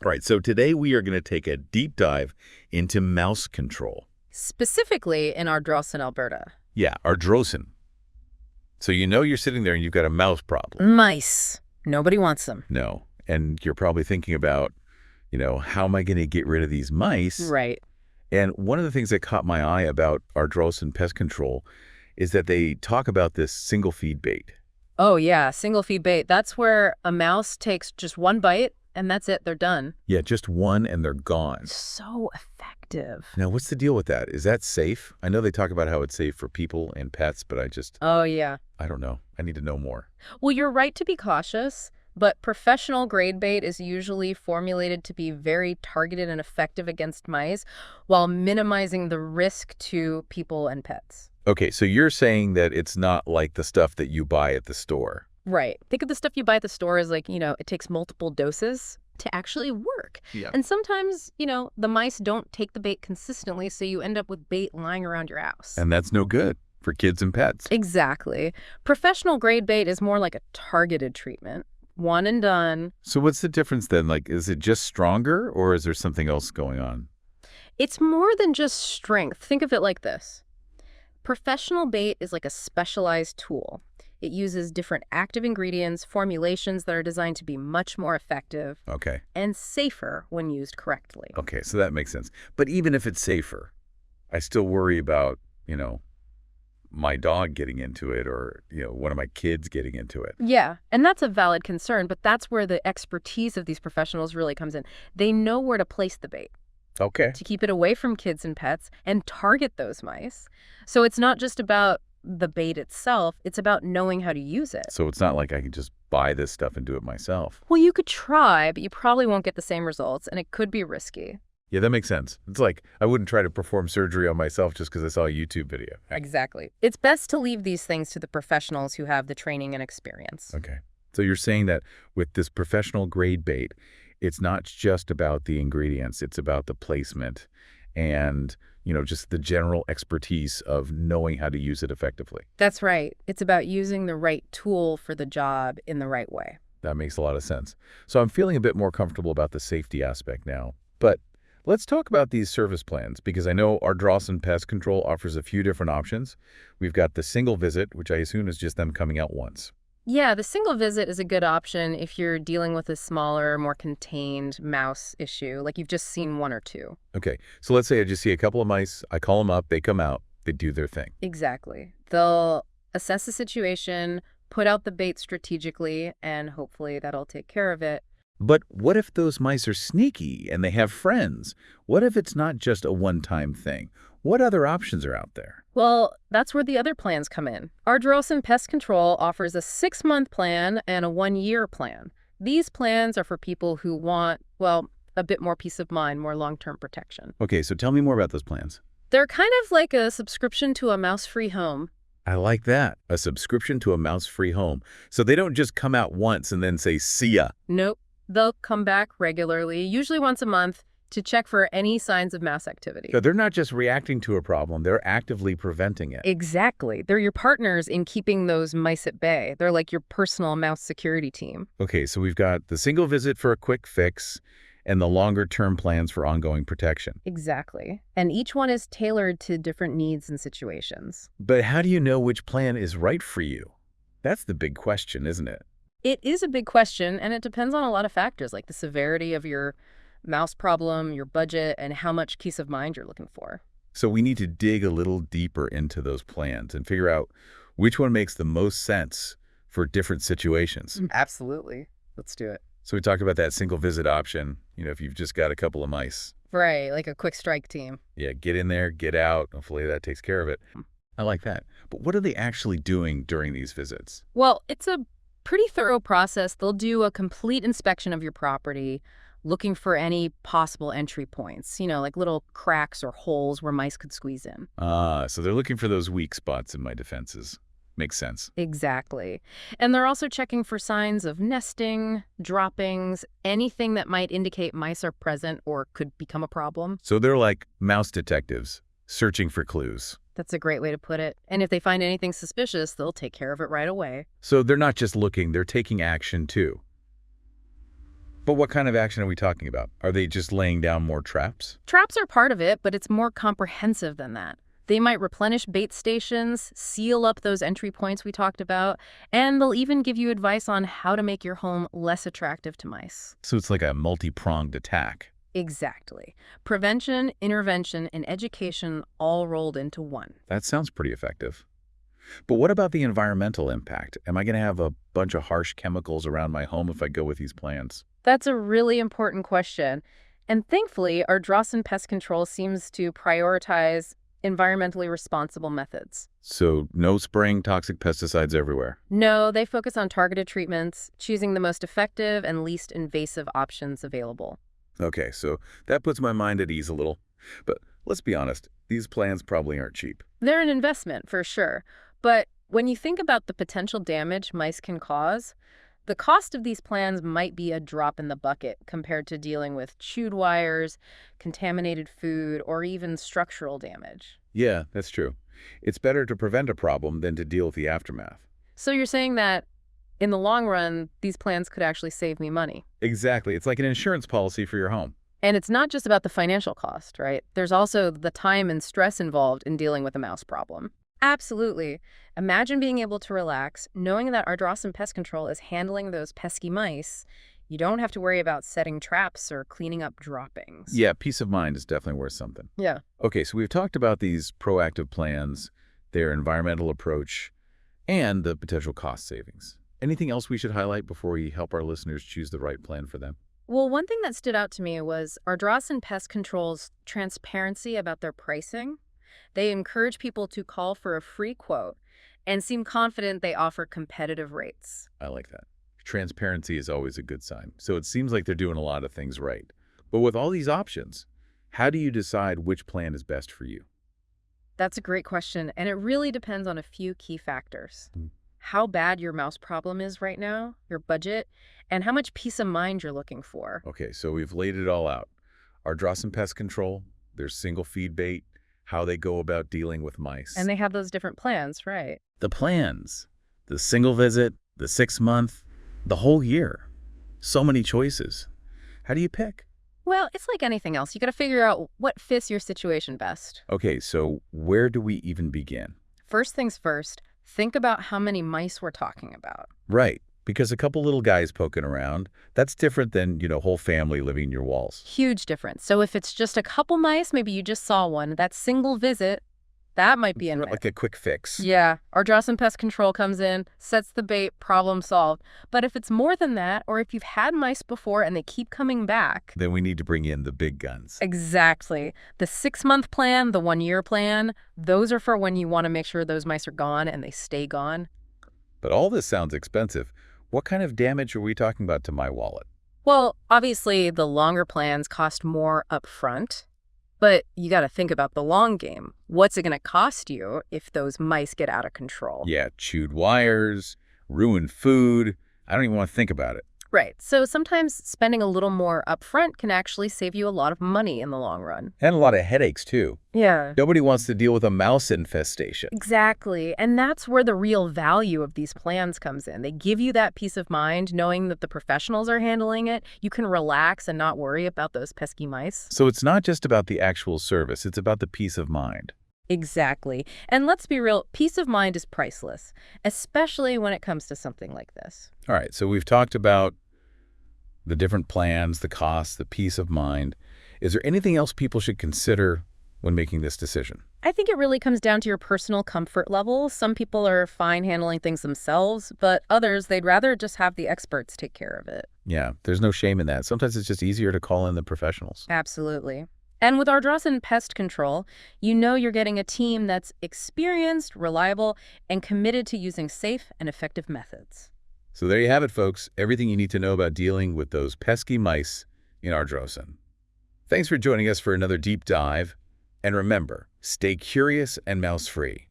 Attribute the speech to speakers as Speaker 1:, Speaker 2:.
Speaker 1: All right, so today we are going to take a deep dive into mouse control.
Speaker 2: Specifically in Ardrossan, Alberta.
Speaker 1: Yeah, Ardrossan. So you know you're sitting there and you've got a mouse problem.
Speaker 2: Mice. Nobody wants them.
Speaker 1: No. And you're probably thinking about, how am I going to get rid of these mice?
Speaker 2: Right.
Speaker 1: And one of the things that caught my eye about Ardrossan Pest Control is that they talk about this single feed bait.
Speaker 2: Oh, yeah, single feed bait. That's where a mouse takes just one bite, and that's it. They're done.
Speaker 1: Yeah, just one and they're gone.
Speaker 2: So effective.
Speaker 1: Now, what's the deal with that? Is that safe? I know they talk about how it's safe for people and pets, but
Speaker 2: Oh, yeah.
Speaker 1: I don't know. I need to know more.
Speaker 2: Well, you're right to be cautious, but professional grade bait is usually formulated to be very targeted and effective against mice while minimizing the risk to people and pets.
Speaker 1: Okay, so you're saying that it's not like the stuff that you buy at the store.
Speaker 2: Right. Think of the stuff you buy at the store as like, it takes multiple doses to actually work.
Speaker 1: Yeah.
Speaker 2: And sometimes, the mice don't take the bait consistently, so you end up with bait lying around your house.
Speaker 1: And that's no good for kids and pets.
Speaker 2: Exactly. Professional grade bait is more like a targeted treatment. One and done.
Speaker 1: So what's the difference then? Like, is it just stronger or is there something else going on?
Speaker 2: It's more than just strength. Think of it like this. Professional bait is like a specialized tool. It uses different active ingredients, formulations that are designed to be much more effective
Speaker 1: Okay.
Speaker 2: and safer when used correctly.
Speaker 1: Okay, so that makes sense. But even if it's safer, I still worry about, my dog getting into it or, one of my kids getting into it.
Speaker 2: Yeah, and that's a valid concern, but that's where the expertise of these professionals really comes in. They know where to place the bait
Speaker 1: Okay.
Speaker 2: to keep it away from kids and pets and target those mice. So it's not just about the bait itself, it's about knowing how to use it.
Speaker 1: So it's not like I can just buy this stuff and do it myself.
Speaker 2: Well, you could try, but you probably won't get the same results, and it could be risky.
Speaker 1: Yeah, that makes sense. It's like I wouldn't try to perform surgery on myself just because I saw a YouTube video.
Speaker 2: Exactly. It's best to leave these things to the professionals who have the training and experience.
Speaker 1: Okay. So you're saying that with this professional grade bait, it's not just about the ingredients, it's about the placement and, just the general expertise of knowing how to use it effectively.
Speaker 2: That's right. It's about using the right tool for the job in the right way.
Speaker 1: That makes a lot of sense. So I'm feeling a bit more comfortable about the safety aspect now. But let's talk about these service plans because I know Ardrossan Pest Control offers a few different options. We've got the single visit, which I assume is just them coming out once.
Speaker 2: Yeah, the single visit is a good option if you're dealing with a smaller, more contained mouse issue, like you've just seen one or two.
Speaker 1: Okay, so let's say I just see a couple of mice, I call them up, they come out, they do their thing.
Speaker 2: Exactly. They'll assess the situation, put out the bait strategically, and hopefully that'll take care of it.
Speaker 1: But what if those mice are sneaky and they have friends? What if it's not just a one-time thing? What other options are out there?
Speaker 2: Well, that's where the other plans come in. Ardrossan Pest Control offers a 6-month plan and a 1-year plan. These plans are for people who want, a bit more peace of mind, more long-term protection.
Speaker 1: Okay, so tell me more about those plans.
Speaker 2: They're kind of like a subscription to a mouse-free home.
Speaker 1: I like that. A subscription to a mouse-free home. So they don't just come out once and then say, see ya.
Speaker 2: Nope. They'll come back regularly, usually once a month, to check for any signs of mouse activity.
Speaker 1: So they're not just reacting to a problem, they're actively preventing it.
Speaker 2: Exactly. They're your partners in keeping those mice at bay. They're like your personal mouse security team.
Speaker 1: Okay, so we've got the single visit for a quick fix and the longer-term plans for ongoing protection.
Speaker 2: Exactly. And each one is tailored to different needs and situations.
Speaker 1: But how do you know which plan is right for you? That's the big question, isn't it?
Speaker 2: It is a big question, and it depends on a lot of factors, like the severity of your mouse problem, your budget, and how much peace of mind you're looking for.
Speaker 1: So we need to dig a little deeper into those plans and figure out which one makes the most sense for different situations.
Speaker 2: Absolutely. Let's do it.
Speaker 1: So we talked about that single visit option, if you've just got a couple of mice.
Speaker 2: Right, like a quick strike team.
Speaker 1: Yeah, get in there, get out. Hopefully that takes care of it. I like that. But what are they actually doing during these visits?
Speaker 2: Well, it's a pretty thorough process. They'll do a complete inspection of your property, looking for any possible entry points, like little cracks or holes where mice could squeeze in.
Speaker 1: So they're looking for those weak spots in my defenses. Makes sense.
Speaker 2: Exactly. And they're also checking for signs of nesting, droppings, anything that might indicate mice are present or could become a problem.
Speaker 1: So they're like mouse detectives, searching for clues.
Speaker 2: That's a great way to put it. And if they find anything suspicious, they'll take care of it right away.
Speaker 1: So they're not just looking, they're taking action too. But what kind of action are we talking about? Are they just laying down more traps?
Speaker 2: Traps are part of it, but it's more comprehensive than that. They might replenish bait stations, seal up those entry points we talked about, and they'll even give you advice on how to make your home less attractive to mice.
Speaker 1: So it's like a multi-pronged attack.
Speaker 2: Exactly. Prevention, intervention, and education all rolled into one.
Speaker 1: That sounds pretty effective. But what about the environmental impact? Am I going to have a bunch of harsh chemicals around my home if I go with these plans?
Speaker 2: That's a really important question. And thankfully, Ardrossan Pest Control seems to prioritize environmentally responsible methods.
Speaker 1: So no spraying toxic pesticides everywhere.
Speaker 2: No, they focus on targeted treatments, choosing the most effective and least invasive options available.
Speaker 1: Okay, so that puts my mind at ease a little. But let's be honest, these plans probably aren't cheap.
Speaker 2: They're an investment, for sure. But when you think about the potential damage mice can cause, the cost of these plans might be a drop in the bucket compared to dealing with chewed wires, contaminated food, or even structural damage.
Speaker 1: Yeah, that's true. It's better to prevent a problem than to deal with the aftermath.
Speaker 2: So you're saying that in the long run, these plans could actually save me money.
Speaker 1: Exactly. It's like an insurance policy for your home.
Speaker 2: And it's not just about the financial cost, right? There's also the time and stress involved in dealing with a mouse problem. Absolutely. Imagine being able to relax, knowing that Ardrossan Pest Control is handling those pesky mice. You don't have to worry about setting traps or cleaning up droppings.
Speaker 1: Yeah, peace of mind is definitely worth something.
Speaker 2: Yeah.
Speaker 1: Okay, so we've talked about these proactive plans, their environmental approach, and the potential cost savings. Anything else we should highlight before we help our listeners choose the right plan for them?
Speaker 2: Well, one thing that stood out to me was Ardrossan Pest Control's transparency about their pricing. They encourage people to call for a free quote and seem confident they offer competitive rates.
Speaker 1: I like that. Transparency is always a good sign. So it seems like they're doing a lot of things right. But with all these options, how do you decide which plan is best for you?
Speaker 2: That's a great question, and it really depends on a few key factors. How bad your mouse problem is right now, your budget, and how much peace of mind you're looking for.
Speaker 1: Okay, so we've laid it all out. Ardrossan Pest Control, their single feed bait, how they go about dealing with mice.
Speaker 2: And they have those different plans, right?
Speaker 1: The plans, the single visit, the 6-month, the whole year. So many choices. How do you pick?
Speaker 2: Well, it's like anything else. You got to figure out what fits your situation best.
Speaker 1: Okay, so where do we even begin?
Speaker 2: First things first, think about how many mice we're talking about.
Speaker 1: Right, because a couple little guys poking around, that's different than, whole family living in your walls.
Speaker 2: Huge difference. So if it's just a couple mice, maybe you just saw one, that single visit, that might be enough.
Speaker 1: Like a quick fix.
Speaker 2: Yeah, Ardrossan Pest Control comes in, sets the bait, problem solved. But if it's more than that, or if you've had mice before and they keep coming back,
Speaker 1: then we need to bring in the big guns.
Speaker 2: Exactly. The 6-month plan, the 1-year plan, those are for when you want to make sure those mice are gone and they stay gone.
Speaker 1: But all this sounds expensive. What kind of damage are we talking about to my wallet?
Speaker 2: Well, obviously, the longer plans cost more up front. But you got to think about the long game. What's it going to cost you if those mice get out of control?
Speaker 1: Yeah, chewed wires, ruined food. I don't even want to think about it.
Speaker 2: Right. So sometimes spending a little more upfront can actually save you a lot of money in the long run.
Speaker 1: And a lot of headaches, too.
Speaker 2: Yeah.
Speaker 1: Nobody wants to deal with a mouse infestation.
Speaker 2: Exactly. And that's where the real value of these plans comes in. They give you that peace of mind knowing that the professionals are handling it. You can relax and not worry about those pesky mice.
Speaker 1: So it's not just about the actual service. It's about the peace of mind.
Speaker 2: Exactly. And let's be real, peace of mind is priceless, especially when it comes to something like this.
Speaker 1: All right, so we've talked about the different plans, the costs, the peace of mind. Is there anything else people should consider when making this decision?
Speaker 2: I think it really comes down to your personal comfort level. Some people are fine handling things themselves, but others, they'd rather just have the experts take care of it.
Speaker 1: Yeah, there's no shame in that. Sometimes it's just easier to call in the professionals.
Speaker 2: Absolutely. And with Ardrossan Pest Control, you know you're getting a team that's experienced, reliable, and committed to using safe and effective methods.
Speaker 1: So there you have it, folks. Everything you need to know about dealing with those pesky mice in Ardrossan. Thanks for joining us for another deep dive. And remember, stay curious and mouse-free.